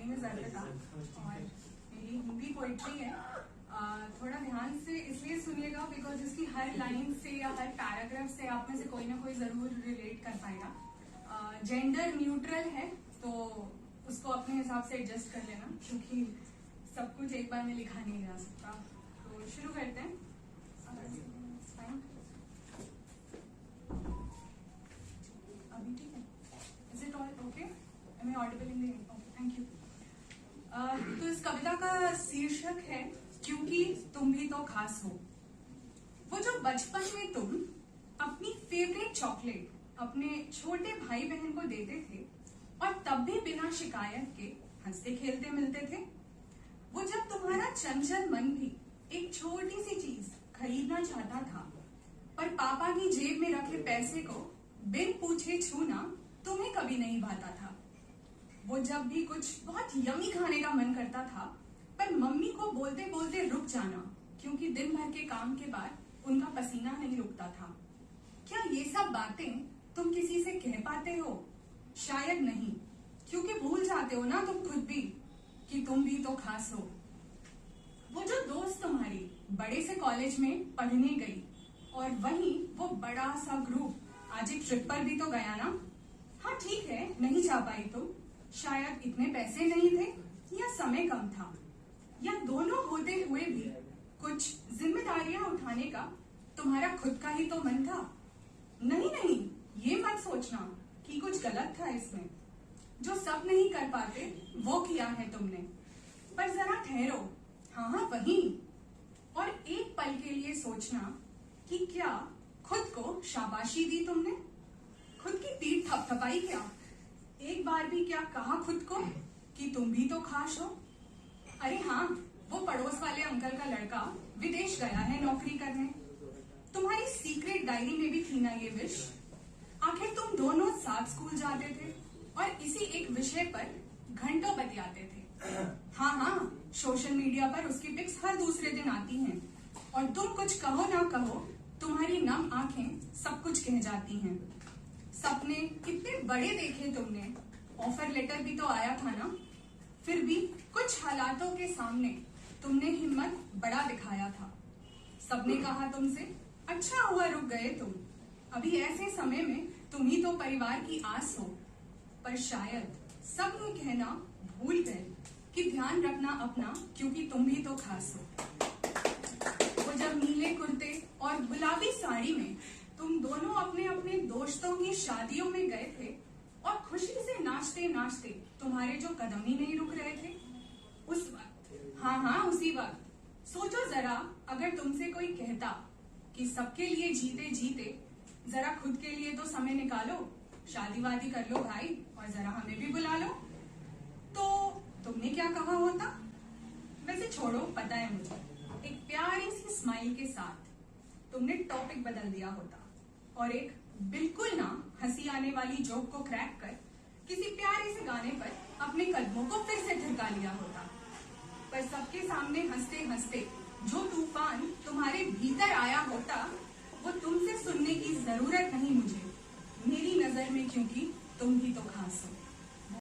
Name is Arpita और मेरी Hindi poetry है। थोड़ा ध्यान से इसलिए सुनिएगा बिकॉज इसकी हर लाइन से या हर पैराग्राफ से आप में से कोई ना कोई जरूर रिलेट कर पाएगा। जेंडर न्यूट्रल है तो उसको अपने हिसाब से एडजस्ट कर लेना, क्योंकि सब कुछ एक बार में लिखा नहीं जा सकता। तो शुरू करते हैं। अभी ठीक है? Is it all okay? Am I audible in the okay, thank you. तो इस कविता का शीर्षक है क्योंकि तुम भी तो खास हो। वो जो बचपन में तुम अपनी फेवरेट चॉकलेट अपने छोटे भाई बहन को देते थे और तब भी बिना शिकायत के हंसते खेलते मिलते थे। वो जब तुम्हारा चंचल मन भी एक छोटी सी चीज खरीदना चाहता था पर पापा की जेब में रखे पैसे को बिन पूछे छूना तुम्हें कभी नहीं भाता था। वो जब भी कुछ बहुत यमी खाने का मन करता था पर मम्मी को बोलते बोलते रुक जाना, क्योंकि दिन भर के काम के बाद उनका पसीना नहीं रुकता था। क्या ये सब बातें तुम किसी से कह पाते हो? शायद नहीं, क्योंकि भूल जाते हो ना तुम खुद भी कि तुम भी तो खास हो। वो जो दोस्त तुम्हारी बड़े से कॉलेज में पढ़ने गई और वहीं वो बड़ा सा ग्रुप आज एक ट्रिप पर भी तो गया ना। हाँ ठीक है, नहीं जा पाई तुम, शायद इतने पैसे नहीं थे या समय कम था या दोनों होते हुए भी कुछ जिम्मेदारियां उठाने का तुम्हारा खुद का ही तो मन था। नहीं नहीं, ये मत सोचना कि कुछ गलत था इसमें। जो सब नहीं कर पाते वो किया है तुमने। पर जरा ठहरो, हाँ वही, और एक पल के लिए सोचना कि क्या खुद को शाबाशी दी तुमने? खुद की पीठ थपथपाई क्या? एक बार भी क्या कहा खुद को कि तुम भी तो खास हो? अरे हाँ, वो पड़ोस वाले अंकल का लड़का विदेश गया है नौकरी करने। तुम्हारी सीक्रेट डायरी में भी थी ना ये विश? आखिर तुम दोनों साथ स्कूल जाते थे और इसी एक विषय पर घंटों बतियाते थे। हाँ हाँ, सोशल मीडिया पर उसकी पिक्स हर दूसरे दिन आती हैं और तुम कुछ कहो ना कहो तुम्हारी नम आंखें सब कुछ कह जाती हैं। सपने कितने बड़े देखे तुमने, ऑफर लेटर भी तो आया था ना, फिर भी कुछ हालातों के सामने तुमने हिम्मत बड़ा दिखाया था। सबने कहा तुमसे, अच्छा हुआ रुक गए तुम, अभी ऐसे समय में तुम ही तो परिवार की आस हो। पर शायद सब ये कहना भूल गए कि ध्यान रखना अपना, क्योंकि तुम भी तो खास हो। वो जब नीले कुर्ते और गुलाबी साड़ी में तुम दोनों अपने अपने दोस्तों की शादियों में गए थे और खुशी से नाचते नाचते तुम्हारे जो कदम ही नहीं रुक रहे थे, उस वक्त, हाँ उसी वक्त सोचो जरा, अगर तुमसे कोई कहता कि सबके लिए जीते जीते जरा खुद के लिए तो समय निकालो, शादी वादी कर लो भाई और जरा हमें भी बुला लो, तो तुमने क्या कहा होता? वैसे छोड़ो, पता है मुझे, एक प्यारी सी स्माइल के साथ तुमने टॉपिक बदल दिया होता और एक बिल्कुल ना हंसी आने वाली जोक को क्रैक कर किसी प्यारे से गाने पर अपने कदमों को फिर से थिरका लिया होता। पर सबके सामने हंसते हंसते जो तूफान तुम्हारे भीतर आया होता वो तुमसे सुनने की जरूरत नहीं मुझे, मेरी नजर में, क्योंकि तुम भी तो खास हो।